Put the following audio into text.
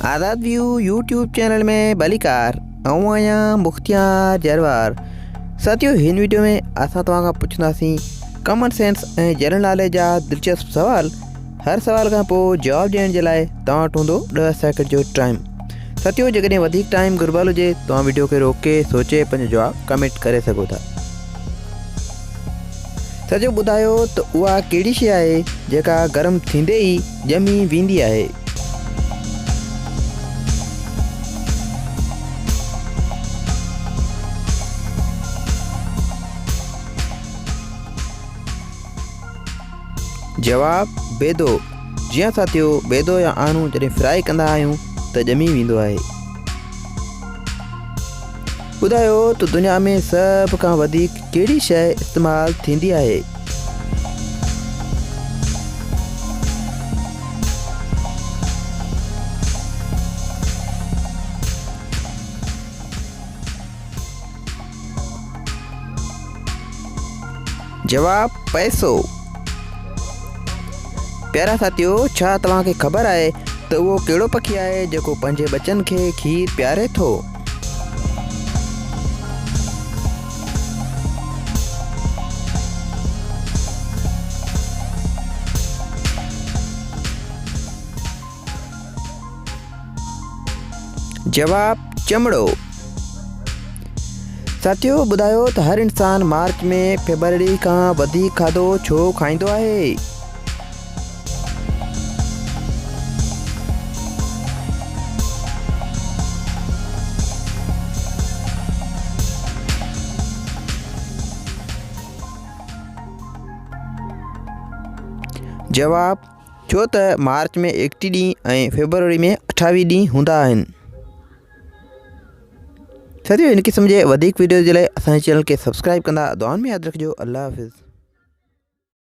आज़ाद view YouTube channel में भलीकार ऐं आहियां मुख्तियार जरवार। साथियों, हिन वीडियो में असां तव्हां खां पुछंदासीं कॉमन सेंस ऐं जनरल नॉलेज जा दिलचस्प सवाल। हर सवाल खां पोइ जवाब ॾियण जे लाइ तव्हां वटि हूंदो 10 सेकंड जो टाइम। साथियों, जेकॾहिं वधीक टाइम घुर्बल हुजे तव्हां वीडियो खे रोके सोचे पंहिंजो जवाबु कमेंट करे सघो था। साथियों, ॿुधायो त उहा कहिड़ी शइ आहे जेका गरम थींदे ई ॼमी वेंदी आहे? जवाब बेदो। जी हाँ साथियों, बेदो या आनू जॾहिं फ्राई कंदा आहियूं त ॼमी वेंदो आहे। ॿुधायो त दुनिया में सभ खां वधीक कहिड़ी शइ इस्तेमालु थींदी आहे? जवाब पैसो। प्यारा साथियों, छा तव्हांखे ख़बर आहे त उहो कहिड़ो पखी आहे जेको पंहिंजे बचनि खे खीर पियारे थो? जवाब चमड़ो। साथियों, ॿुधायो त हर इंसान मार्च में फेबरवरी खां वधीक खाधो छो खाईंदो आहे? जवाब छो त मार्च में 31 ॾींहुं ऐं फेबरवरी में 28 ॾींहुं हूंदा आहिनि। साथियों, इन क़िस्म जे वधीक वीडियो जे लाइ असांजे चैनल खे सब्सक्राइब कंदा। दुआउनि में यादि रखिजो। अल्लाह हाफ़िज़।